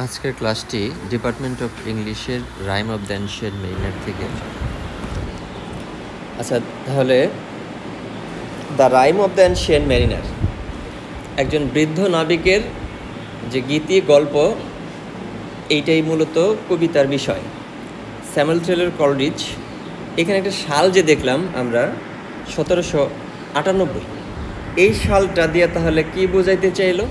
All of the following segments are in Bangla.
আজকের ক্লাসটি ডিপার্টমেন্ট অফ ইংলিশের rime of the ancient mariner থেকে। আচ্ছা, তাহলে the rime of the ancient mariner, একজন বৃদ্ধ নাবিকের যে গীতি গল্প, এইটাই মূলত কবিতার বিষয়। স্যামুয়েল টেলর কলরিজ এখানে একটা সাল যে দেখলাম আমরা 1798, এই সালটা দিয়ে তাহলে কি বোঝাইতে চাইলো?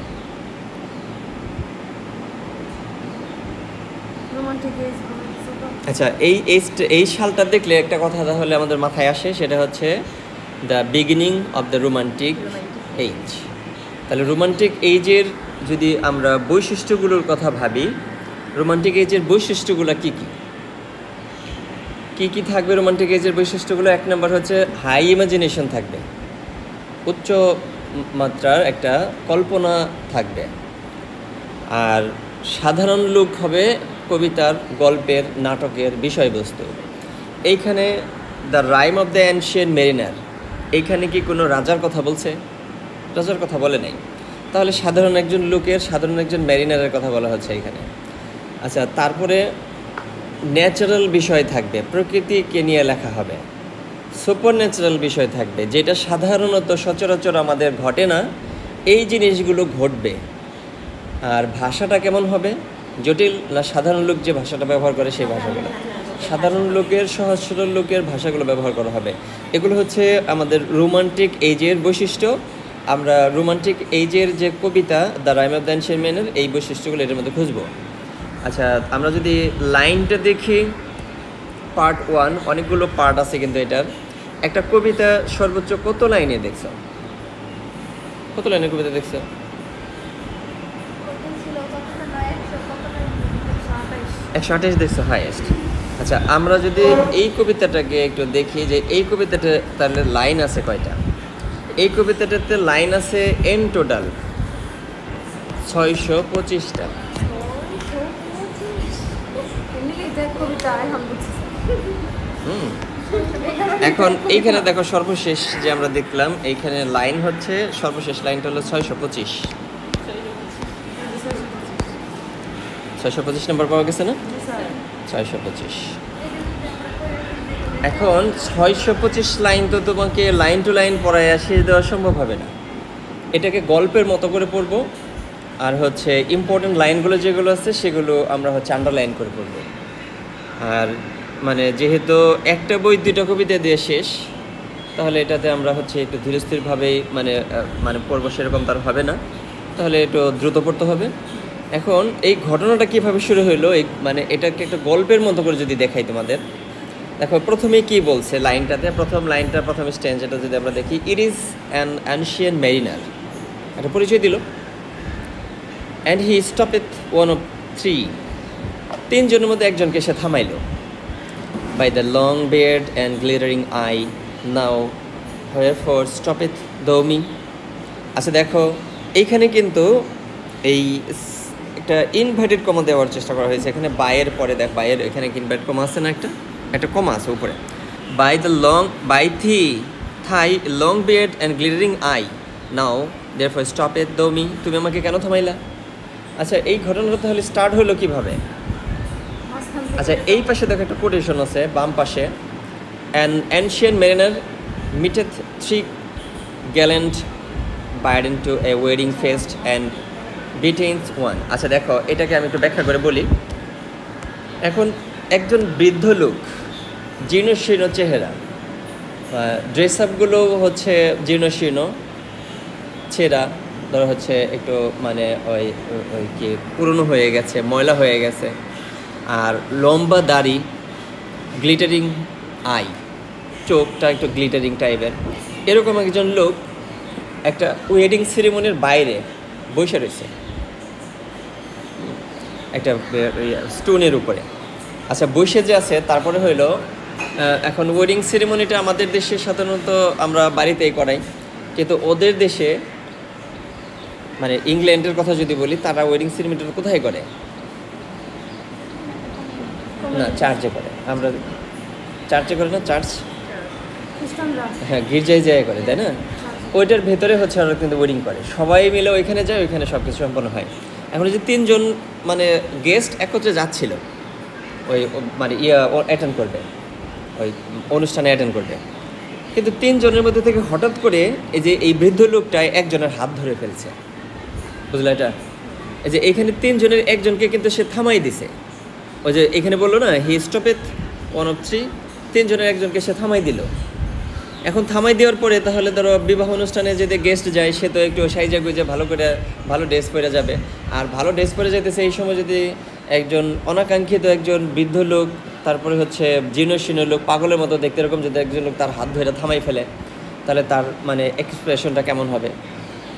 আচ্ছা, এই সালটা দেখলে একটা কথা তাহলে আমাদের মাথায় আসে, সেটা হচ্ছে the beginning of the romantic age. তাহলে রোমান্টিক এইজের যদি আমরা বৈশিষ্ট্যগুলোর কথা ভাবি, রোমান্টিক এইজের বৈশিষ্ট্যগুলো কি কি কি কি থাকবে? রোমান্টিক এইজের বৈশিষ্ট্যগুলো, এক নম্বর হচ্ছে হাই ইমাজিনেশন থাকবে, উচ্চ মাত্রার একটা কল্পনা থাকবে, আর সাধারণ লোক হবে কবিতার, গল্পের, নাটকের বিষয়বস্তু। এইখানে the rime of the ancient mariner, এইখানে কি কোনো রাজার কথা বলছে? রাজার কথা বলে নাই, তাহলে সাধারণ একজন লোকের, সাধারণ একজন মেরিনারের কথা বলা হচ্ছে এখানে। আচ্ছা, তারপরে ন্যাচারাল বিষয় থাকবে, প্রকৃতিকে নিয়ে লেখা হবে। সুপার ন্যাচারাল বিষয় থাকবে, যেটা সাধারণত সচরাচর আমাদের ঘটে না, এই জিনিসগুলো ঘটবে। আর ভাষাটা কেমন হবে? জটিল না সাধারণ লোক যে ভাষাটা ব্যবহার করে সেই ভাষাগুলো, সাধারণ লোকের, সহজ সরল লোকের ভাষাগুলো ব্যবহার করা হবে। এগুলো হচ্ছে আমাদের রোমান্টিক এইজের বৈশিষ্ট্য। আমরা রোমান্টিক এইজের যে কবিতা the rime of the ancient mariner, এই বৈশিষ্ট্যগুলো এটার মধ্যে খুঁজবো। আচ্ছা, আমরা যদি লাইনটা দেখি, পার্ট 1, অনেকগুলো পার্ট আছে, কিন্তু এটার একটা কবিতা সর্বোচ্চ কত লাইনে দেখছো? কত লাইনের কবিতা দেখছো? 128 দেখছো হাইয়েস্ট। আচ্ছা, আমরা যদি এই কবিতাটাকে একটু দেখি, যে এই কবিতাটা তাহলে লাইন আছে কয়টা? এই কবিতাটাতে লাইন আছে এন টোটাল 625টা। এখন এইখানে দেখো, সর্বশেষ যে আমরা দেখলাম, এইখানে লাইন হচ্ছে, সর্বশেষ লাইনটা হলো 625। 625 নম্বর পাওয়া গেছে না? 625। এখন 625 লাইন তো তোমাকে লাইন টু লাইন পড়ায় শেষ দেওয়া সম্ভব হবে না। এটাকে গল্পের মতো করে পড়বো, আর হচ্ছে ইম্পর্টেন্ট লাইনগুলো যেগুলো আছে সেগুলো আমরা হচ্ছে আন্ডারলাইন করে পড়বো। আর মানে যেহেতু একটা বই 2টা কবিতা দিয়ে শেষ, তাহলে এটাতে আমরা হচ্ছে একটু ধীরস্থিরভাবেই মানে পড়বো, সেরকম তার হবে না, তাহলে একটু দ্রুত পড়তে হবে। এখন এই ঘটনাটা কীভাবে শুরু হইলো, এই মানে এটাকে একটা গল্পের মতো করে যদি দেখাই তোমাদের, দেখো প্রথমেই কি বলছে লাইনটাতে, প্রথম লাইনটা, প্রথম স্ট্যান্জাটা যদি আমরা দেখি, it is an ancient mariner, একটা পরিচয় দিল। And he stoppeth one of 3, 3 জনের মধ্যে একজনকে সে থামাইল। By the long beard and glittering eye now wherefore stoppeth thou me. আচ্ছা দেখো, এইখানে কিন্তু এই একটা ইনভার্টেড কমা দেওয়ার চেষ্টা করা হয়েছে। এখানে বাইয়ের পরে দেখ, বাইয়ের এখানে ইনভার্টেড কমা আছে না, একটা কমা আছে উপরে। By thy long beard and glittering eye now therefore stoppeth thou me, তুমি আমাকে কেন থামাইলা? আচ্ছা, এই ঘটনাটা তাহলে স্টার্ট হলো কিভাবে? আচ্ছা, এই পাশে দেখো একটা কোটেশন আছে বাম পাশে, an ancient mariner meeteth 3 gallant bidden to a wedding feast and detains 1। আচ্ছা দেখো, এটাকে আমি একটু ব্যাখ্যা করে বলি। এখন একজন বৃদ্ধ লোক, জীর্ণশীর্ণ চেহারা, ড্রেস আপগুলো হচ্ছে জীর্ণশীর্ণ, ছেঁড়া, ধরো হচ্ছে একটু মানে ওই কি পুরনো হয়ে গেছে, ময়লা হয়ে গেছে, আর লম্বা দাড়ি, গ্লিটারিং আই, চোখটা একটু গ্লিটারিং টাইপের, এরকম একজন লোক একটা ওয়েডিং সেরিমনির বাইরে বসে রয়েছে একটা স্টোনের উপরে। আচ্ছা, বসে যে আছে, তারপরে হইলো এখন ওয়েডিং সেরিমনিটা আমাদের দেশে সাধারণত আমরা বাড়িতেই করাই, কিন্তু ওদের দেশে মানে ইংল্যান্ডের কথা যদি বলি, তারা ওয়েডিং সেরিমনিটা কোথায় করে? না, চার্চে করে। আমরা চার্চে করে না, চার্চ, হ্যাঁ, গির্জায় যায় করে, তাই না? ওইটার ভেতরে হচ্ছে ওরা কিন্তু ওয়েডিং করে, সবাই মিলে ওইখানে যায়, ওইখানে সব কিছু সম্পন্ন হয়। এখন যে তিনজন মানে গেস্ট একত্রে যাচ্ছিল ওই মানে অ্যাটেন্ড করবে, ওই অনুষ্ঠানে অ্যাটেন্ড করবে, কিন্তু তিনজনের মধ্যে থেকে হঠাৎ করে এই যে এই বৃদ্ধ লোকটায় একজনের হাত ধরে ফেলছে, বুঝলো এটা? এই যে এখানে তিনজনের একজনকে কিন্তু সে থামাই দিছে। ওই যে এখানে বললো না হি স্টপেড 1 of 3, তিনজনের একজনকে সে থামাই দিল। এখন থামাই দেওয়ার পরে তাহলে ধরো বিবাহ অনুষ্ঠানে যদি গেস্ট যায় সে তো একটু সাইজা গুজে ভালো করে ভালো ড্রেস পরে যাবে, আর ভালো ড্রেস পরে যাইতেছে এই সময় যদি একজন অনাকাঙ্ক্ষিত একজন বৃদ্ধ লোক, তারপরে হচ্ছে জীর্ণশীর্ণ লোক, পাগলের মতো দেখতে এরকম যদি একজন লোক তার হাত ধরে থামাই ফেলে, তাহলে তার মানে এক্সপ্রেশনটা কেমন হবে?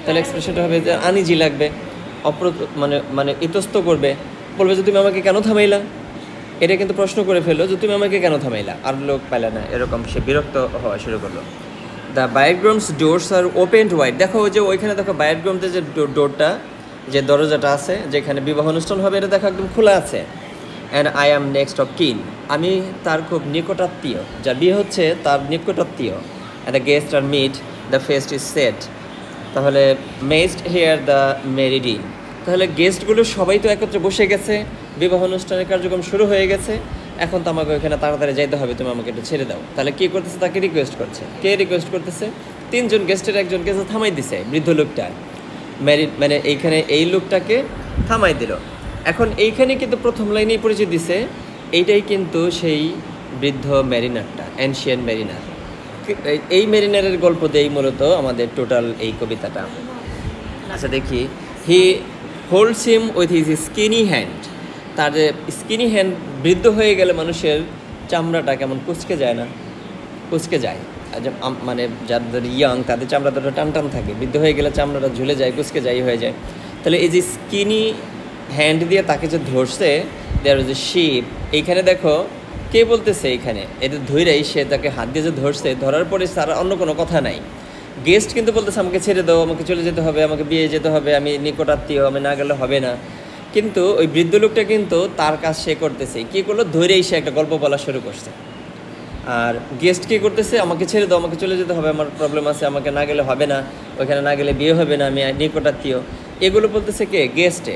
তাহলে এক্সপ্রেশনটা হবে যে আনইজি লাগবে, মানে মানে ইতস্ত করবে, বলবে যে তুমি আমাকে কেন থামাইলা। এটা কিন্তু প্রশ্ন করে ফেললো যে তুমি আমাকে কেন থামাইলা, আর লোক পাইলে না, এরকম সে বিরক্ত হওয়া শুরু করলো। The bridegroom's doors are opened wide. দেখো ওই যে ওইখানে দেখো ব্রাইডগ্রুমদের যে ডোরটা, যে দরজাটা আছে যেখানে বিবাহ অনুষ্ঠান হবে, এটা দেখো একদম খোলা আছে। And I am next of kin, আমি তার খুব নিকটাত্মীয়, যার বিয়ে হচ্ছে তার নিকটাত্মীয়। And the guest are met, the feast is set. তাহলে মেস্ট হিয়ার দ্য মেরিডিন, তাহলে গেস্টগুলো সবাই তো একত্রে বসে গেছে, বিবাহ অনুষ্ঠানের কার্যক্রম শুরু হয়ে গেছে, এখন তো আমাকে ওইখানে তাড়াতাড়ি যাইতে হবে, তুমি আমাকে একটু ছেড়ে দাও। তাহলে কী করতেছে? তাকে রিকোয়েস্ট করছে। কে রিকোয়েস্ট করতেছে? তিনজন গেস্টের একজনকে থামাই দিছে, বৃদ্ধ লোকটা মানে এইখানে এই লোকটাকে থামাই দিল। এখন এইখানে কিন্তু প্রথম লাইনেই পরিচয় দিছে, এইটাই কিন্তু সেই বৃদ্ধ ম্যারিনারটা, অ্যানশিয়ান ম্যারিনার। এই ম্যারিনারের গল্প দিয়েই মূলত আমাদের টোটাল এই কবিতাটা। আচ্ছা দেখি, he holds him with his skinny hand, তার যে স্কিনি হ্যান্ড, বৃদ্ধ হয়ে গেলে মানুষের চামড়াটা কেমন কুচকে যায় না? কুচকে যায়। মানে যাদের ইয়াং তাদের চামড়াটা টান টান থাকে, বৃদ্ধ হয়ে গেলে চামড়াটা ঝুলে যায়, কুচকে যায়, হয়ে যায়। তাহলে এই যে স্কিনি হ্যান্ড দিয়ে তাকে যে ধরছে, দেয়ার ইজ এ শিপ। এইখানে দেখো কে বলতেছে, এইখানে এটা ধৈরাই সে তাকে হাত দিয়ে যে ধরছে, ধরার পরে তার অন্য কোনো কথা নাই। গেস্ট কিন্তু বলতেছে আমাকে ছেড়ে দাও, আমাকে চলে যেতে হবে, আমাকে বিয়ে যেতে হবে, আমি নিকটাত্মীয়, আমি না গেলে হবে না। কিন্তু ওই বৃদ্ধ লোকটা কিন্তু তার কাজ সে করতেছে, কী করলো? ধৈরেই সে একটা গল্প বলা শুরু করছে। আর গেস্ট কী করতেছে? আমাকে ছেড়ে দাও, আমাকে চলে যেতে হবে, আমার প্রবলেম আছে, আমাকে না গেলে হবে না, ওইখানে না গেলে বিয়ে হবে না, আমি নিকটাত্মীয়। এগুলো বলতেছে কে? গেস্টে।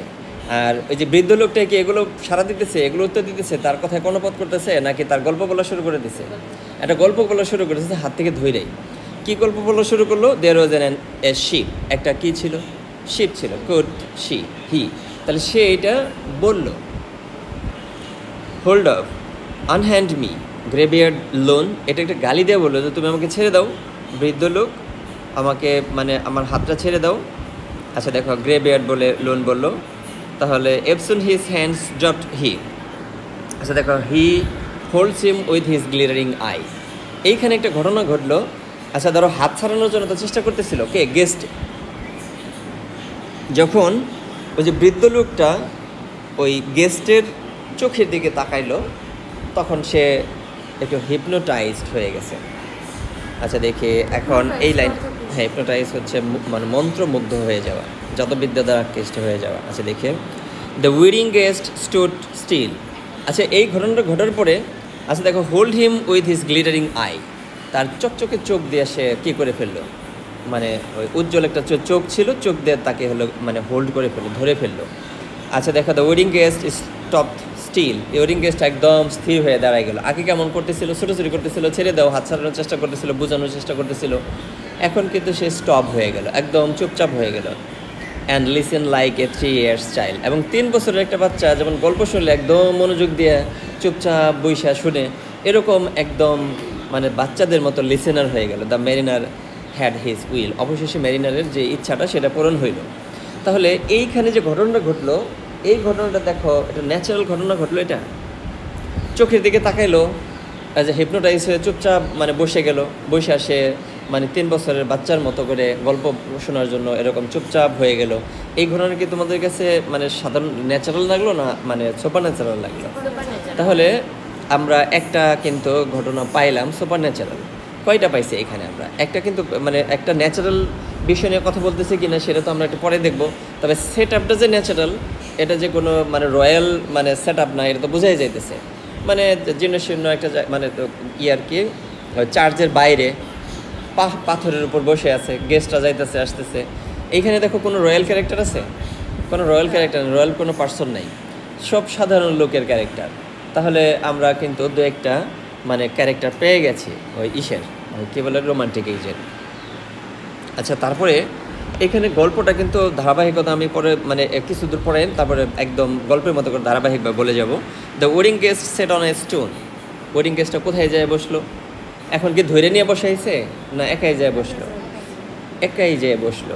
আর ওই যে বৃদ্ধ লোকটা কি এগুলো সারা দিতেছে, এগুলো উত্তর দিতেছে, তার কথায় কর্ণপাত করতেছে, নাকি তার গল্প বলা শুরু করে দিছে? একটা গল্প বলা শুরু করেছে হাত থেকে ধৈরেই। কী গল্প বলা শুরু করলো? দেয়ার ওয়াজ অ্যান এ শিপ, একটা কী ছিল? শিপ ছিল। Could she, he. তাহলে সে এটা বলল। Hold off, unhand me, greybeard loon, এটা একটা গালি দিয়ে বললো যে তুমি আমাকে ছেড়ে দাও, বৃদ্ধ লোক, আমাকে মানে আমার হাতটা ছেড়ে দাও। আচ্ছা দেখো, গ্রেভিয়ার্ড বলে লোন বললো, তাহলে eftsoons his hands dropped he. আচ্ছা দেখো, he holds him with his glittering eye. এইখানে একটা ঘটনা ঘটলো। আচ্ছা ধরো হাত ছাড়ানোর জন্য তো চেষ্টা করতেছিল কে? গেস্ট। যখন ওই যে বৃদ্ধ লোকটা ওই গেস্টের চোখের দিকে তাকাইলো, তখন সে একটু হিপনোটাইজড হয়ে গেছে। আচ্ছা দেখে এখন এই লাইন, হ্যাঁ হিপনোটাইজ হচ্ছে মানে মন্ত্রমুগ্ধ হয়ে যাওয়া, জাদুবিদ্যা দ্বারা আকৃষ্ট হয়ে যাওয়া। আচ্ছা দেখে, the wedding guest stood still. আচ্ছা এই ঘটনাটা ঘটার পরে, আচ্ছা দেখো, hold him with his glittering eye, তার চকচকে চোখ দিয়ে সে কী করে ফেললো, মানে ওই উজ্জ্বল একটা চোখ ছিল, চোখ দিয়ে তাকে হলো মানে হোল্ড করে ফেললো, ধরে ফেললো। আচ্ছা দেখো, the wedding guest stop still, এই ওয়েডিং গেস্ট একদম স্থির হয়ে দাঁড়ায় গেল। আগে কেমন করতেছিল? ছোটোছুটি করতেছিল, ছেড়ে দাও, হাত ছাড়ানোর চেষ্টা করতেছিল, বোঝানোর চেষ্টা করতেছিল। এখন কিন্তু সে স্টপ হয়ে গেল, একদম চুপচাপ হয়ে গেল। And listen like a 3 years child, এবং 3 বছরের একটা বাচ্চা যেমন গল্প শুনলে একদম মনোযোগ দিয়ে চুপচাপ বইসা শুনে, এরকম একদম মানে বাচ্চাদের মতো লিসেনার হয়ে গেল। The mariner had his will, অবশেষে মেরিনারের যে ইচ্ছাটা সেটা পূরণ হইল। তাহলে এইখানে যে ঘটনাটা ঘটলো, এই ঘটনাটা দেখো, এটা ন্যাচারাল ঘটনা ঘটলো। এটা চোখের দিকে তাকাইলো, অ্যাজ এ হিপনোটাইজ হয়ে চুপচাপ মানে বসে গেল, বসে আসে মানে 3 বছরের বাচ্চার মতো করে গল্প শোনার জন্য এরকম চুপচাপ হয়ে গেল। এই ঘটনা কি তোমাদের কাছে মানে সাধারণ ন্যাচারাল লাগলো না মানে সুপার ন্যাচারাল লাগলো? তাহলে আমরা একটা কিন্তু ঘটনা পাইলাম সুপার ন্যাচারাল। কয়টা পাইছি এখানে আমরা? একটা কিন্তু মানে একটা ন্যাচারাল বিষয় নিয়ে কথা বলতেছি কিনা সেটা তো আমরা একটু পরে দেখবো। তবে সেট আপটা যে ন্যাচারাল, এটা যে কোনো মানে রয়্যাল মানে সেট আপ না, এটা তো বোঝাই যাইতেছে। মানে জীর্ণশীর্ণ একটা মানে আর কি চার্চের বাইরে পাথরের উপর বসে আছে, গেস্টরা যাইতেছে আসতেছে। এইখানে দেখো কোনো রয়্যাল ক্যারেক্টার আছে? কোনো রয়্যাল ক্যারেক্টার, রয়্যাল কোনো পার্সন নাই, সব সাধারণ লোকের ক্যারেক্টার। তাহলে আমরা কিন্তু দু একটা মানে ক্যারেক্টার পেয়ে গেছি ওই ইসের, কী বলে, রোমান্টিক ইসের। আচ্ছা, তারপরে এখানে গল্পটা কিন্তু ধারাবাহিকতা আমি পরে মানে কিছু দূর পরে তারপরে একদম গল্পের মতো করে ধারাবাহিকভাবে বলে যাব। The wedding guest sat on a stone. Wedding গেস্টটা কোথায় যায় বসলো? এখন কি ধরে নিয়ে বসাইছে না একাই যায় বসলো? একাই যেয়ে বসলো।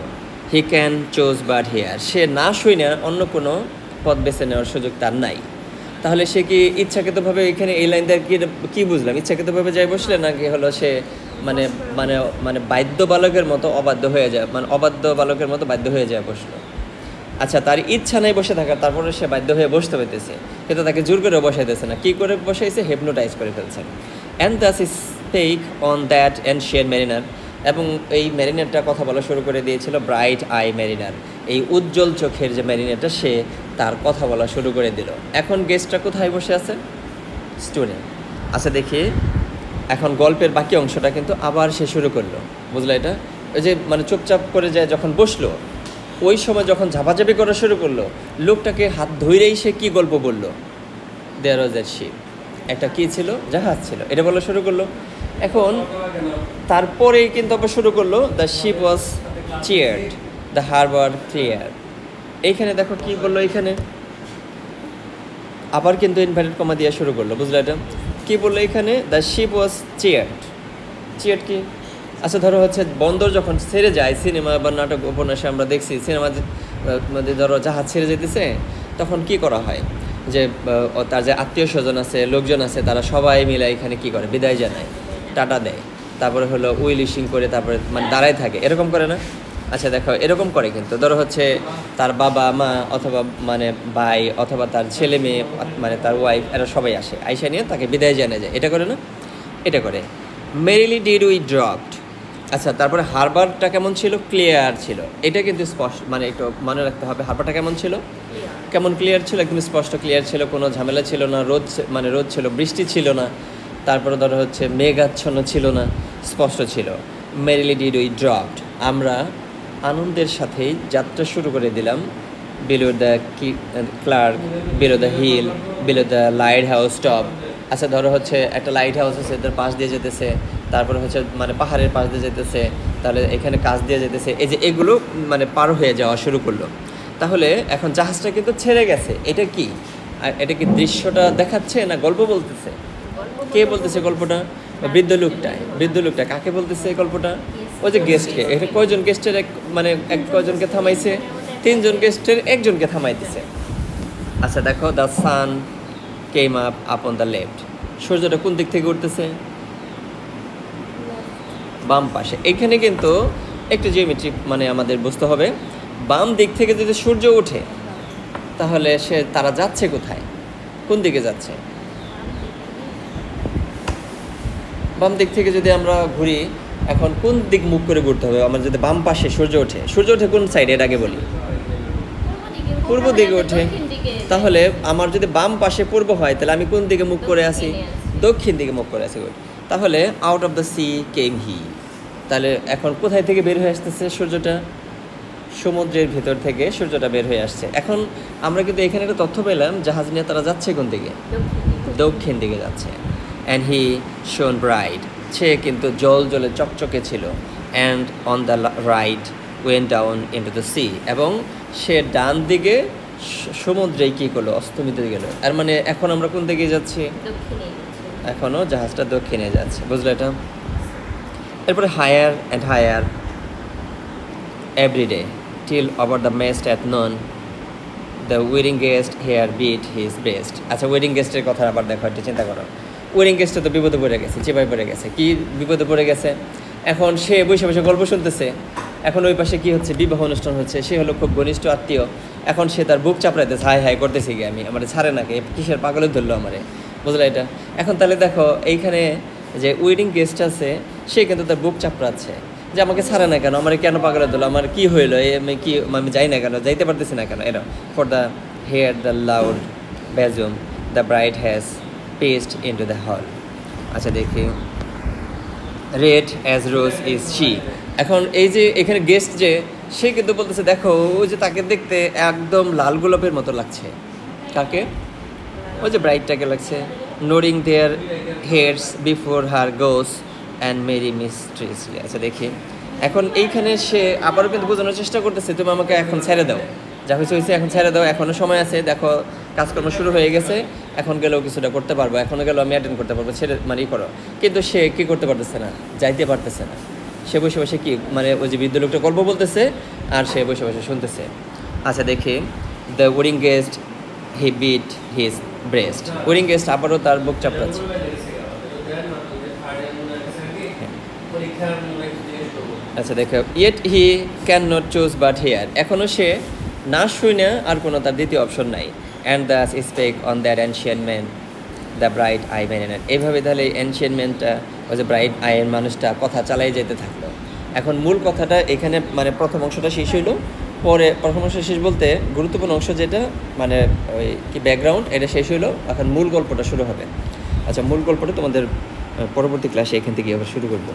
He can choose but hear. সে না শুই না অন্য কোনো পথ বেছে নেওয়ার সুযোগ তার নাই। তাহলে সে কি ইচ্ছাকৃতভাবে এখানে এই লাইন দিয়ে কী বুঝলাম, ইচ্ছাকৃতভাবে যাই বসলে নাকি হলো সে মানে মানে মানে বাধ্য বালকের মতো অবাধ্য হয়ে যায়, মানে অবাধ্য বালকের মতো বাধ্য হয়ে যায় বসলো? আচ্ছা, তার ইচ্ছা নেই বসে থাকার, তারপরে সে বাধ্য হয়ে বসতে পেতেছে, কিন্তু তাকে জোর করে বসাইতেছে না। কী করে বসাইছে? হেপনোটাইজ করে ফেলছে। And thus is spake on that ancient mariner. এবং এই ম্যারিনারটা কথা বলা শুরু করে দিয়েছিল ব্রাইট আই ম্যারিনার, এই উজ্জ্বল চোখের যে ম্যারিনারটা, সে তার কথা বলা শুরু করে দিল। এখন গেস্টটা কোথায় বসে আছে? স্টোনে। আচ্ছা, দেখি এখন গল্পের বাকি অংশটা কিন্তু আবার সে শুরু করলো, বুঝলো এটা? ওই যে মানে চুপচাপ করে যায় যখন বসলো, ওই সময় যখন ঝাপাঝাপি করা শুরু করলো, লোকটাকে হাত ধরেই সে কী গল্প বললো? দেয়ার ওয়াজ এ শিপ। একটা কী ছিল? জাহাজ ছিল, এটা বলা শুরু করলো। এখন তারপরেই কিন্তু আবার শুরু করলো the ship was cheered, the harbour clear. এইখানে দেখো কি বললো, এইখানে আবার কিন্তু ইনভার্টেড কমা দিয়ে শুরু করলো, বুঝলো এটা? কি বললো এখানে? The ship was চিয়ার্ড। চিয়ার্ড কি? আচ্ছা, ধরো হচ্ছে বন্দর যখন ছেড়ে যায়, সিনেমা বা নাটক উপন্যাসে আমরা দেখছি, সিনেমা ধরো জাহাজ ছেড়ে যেতেছে, তখন কি করা হয়? যে তার যে আত্মীয় স্বজন আছে, লোকজন আছে, তারা সবাই মিলে এখানে কি করে? বিদায় জানায়, টাটা দেয়, তারপরে হলো উইলিশিং করে তারপরে মানে দাঁড়ায় থাকে, এরকম করে না? আচ্ছা, দেখো এরকম করে কিন্তু ধরো হচ্ছে তার বাবা মা অথবা মানে ভাই অথবা তার ছেলে মেয়ে মানে তার ওয়াইফ, এরা সবাই আসে, আইসা নিয়ে তাকে বিদায় জানিয়ে যায়, এটা করে না? এটা করে। Merrily did we dropped. আচ্ছা, তারপরে হারবারটা কেমন ছিল? ক্লিয়ার ছিল। এটা কিন্তু স্পষ্ট, মানে একটু মনে রাখতে হবে, হারবারটা কেমন ছিল? কেমন ক্লিয়ার ছিল? একদম স্পষ্ট ক্লিয়ার ছিল, কোনো ঝামেলা ছিল না, রোদ মানে রোদ ছিল, বৃষ্টি ছিল না, তারপরে ধরো হচ্ছে মেঘাচ্ছন্ন ছিল না, স্পষ্ট ছিল। Merrily did we dropped. আমরা আনন্দের সাথেই যাত্রা শুরু করে দিলাম। Below the kirk, below the hill, below the lighthouse top. আচ্ছা, ধরো হচ্ছে একটা লাইট হাউস আছে, তার পাশ দিয়ে যেতেছে, তারপরে হচ্ছে মানে পাহাড়ের পাশ দিয়ে যেতেছে, তাহলে এখানে কাজ দিয়ে যেতেছে, এই যে এগুলো মানে পার হয়ে যাওয়া শুরু করলো। তাহলে এখন জাহাজটা কিন্তু ছেড়ে গেছে। এটা কি? আর এটা কি দৃশ্যটা দেখাচ্ছে না গল্প বলতেছে? কে বলতেছে গল্পটা? বৃদ্ধ লোকটায়। বৃদ্ধ লোকটা কাকে বলতেছে এই গল্পটা? ওই যে গেস্টকে। এটা কয়জন গেস্টের কয়জনকে থামাইছে? 3 জন গেস্টের একজনকে থামাইতেছে। আচ্ছা, দেখো the sun came up upon the left. সূর্যটা কোন দিক থেকে উঠতেছে? বাম পাশে। এখানে কিন্তু একটু জিওমেট্রি মানে আমাদের বুঝতে হবে। বাম দিক থেকে যদি সূর্য ওঠে, তাহলে তারা যাচ্ছে কোথায়? কোন দিকে যাচ্ছে? বাম দিক থেকে যদি আমরা ঘুরি, এখন কোন দিক মুখ করে ঘুরতে হবে? আমার যদি বাম পাশে সূর্য ওঠে, সূর্য ওঠে কোন সাইডে? এর আগে বলি, পূর্ব দিকে ওঠে। তাহলে আমার যদি বাম পাশে পূর্ব হয়, তাহলে আমি কোন দিকে মুখ করে আসি? দক্ষিণ দিকে মুখ করে আসি। তাহলে out of the sea came he. তাহলে এখন কোথায় থেকে বের হয়ে আসতেছে সূর্যটা? সমুদ্রের ভেতর থেকে সূর্যটা বের হয়ে আসছে। এখন আমরা কিন্তু এখানে একটা তথ্য পেলাম, জাহাজ নিয়ে তারা যাচ্ছে কোন দিকে? দক্ষিণ দিকে যাচ্ছে। অ্যান্ড হি শোন ব্রাইট। সে কিন্তু জল জলে চকচকে ছিল। And on the right went down into the sea. এবং সে ডান দিকে সমুদ্রেই কী করলো? অস্তমিত গেল। আর মানে এখন আমরা কোন দিকে যাচ্ছি? এখনও জাহাজটা দক্ষিণে যাচ্ছে, বুঝলো এটা? এরপরে higher and higher every day till over the mast at noon the wedding guest here beat his breast. আচ্ছা, ওয়েডিং গেস্টের কথা আবার দেখো, একটু চিন্তা করো। ওয়েডিং গেস্টে তো বিপদে পড়ে গেছে, চিপায় পড়ে গেছে। কি বিপদে পড়ে গেছে? এখন সে বসে বসে গল্প শুনতেছে। এখন ওই পাশে কি হচ্ছে? বিবাহ অনুষ্ঠান হচ্ছে। সে হলো খুব ঘনিষ্ঠ আত্মীয়। এখন সে তার বুক চাপড়াইতেছে, হাই হাই করতেছে গিয়ে, আমি আমার ছাড়ে নাকি, কিসের পাগলে ধরলো আমারে, বুঝলো এটা? এখন তাহলে দেখো এইখানে যে ওয়েডিং গেস্ট আছে, সে কিন্তু তার বুক চাপড়াচ্ছে যে আমাকে ছাড়ে না কেন, আমার কেন পাগলে ধরলো, আমার কি হইলো, আমি যাই না কেন, যাইতে পারতেছি না কেন? এরা for the hear the loud bassoon the bride has paced into the hall. আচ্ছা, দেখি red as rose is she. এখন এই যে এখানে গেস্ট যে সে কিন্তু বলতেছে দেখো ওই যে তাকে দেখতে একদম লাল গোলাপের মতো লাগছে। কাকে? ওই যে ব্রাইডটাকে লাগছে। Nodding their heads before her goes and merry minstrelsy. আচ্ছা দেখি, এখন এইখানে সে আবারও কিন্তু বোঝানোর চেষ্টা করতেছে তুমি আমাকে এখন ছেড়ে দাও, যা হয়েছে হয়েছে, এখন ছেড়ে দাও, এখনও সময় আছে, দেখো কাজকর্ম শুরু হয়ে গেছে, এখন গেলেও কিছুটা করতে পারবো, এখনও গেলেও আমি অ্যাটেন্ড করতে পারবো, ছেড়ে মানে ই করো। কিন্তু সে কী করতে পারতেছে না, যাইতে পারতেছে না। সে বসে বসে কি মানে ওই যে বৃদ্ধ লোকটা গল্প বলতেছে আর সে বসে বসে শুনতেছে। আচ্ছা দেখি, the wedding guest he beat his breast. Wedding guest আবারও তার বুক চাপড়াচ্ছে। আচ্ছা দেখো, yet he can not choose but hear. এখনও সে না শুনে আর কোনো তার দ্বিতীয় অপশন নাই। And the spake on that ancient man the bright eye man. এইভাবে তাহলে অ্যানশিয়েন্ট ম্যানটা ওই যে ব্রাইট আইয়ের মানুষটা কথা চালাই যেতে থাকলো। এখন মূল কথাটা এখানে মানে প্রথম অংশটা শেষ হইলো, পরে প্রথম অংশ শেষ বলতে গুরুত্বপূর্ণ অংশ যেটা মানে ওই কি ব্যাকগ্রাউন্ড, এটা শেষ হইলো, এখন মূল গল্পটা শুরু হবে। আচ্ছা মূল গল্পটা তোমাদের পরবর্তী ক্লাসে এখান থেকে আবার শুরু করবো।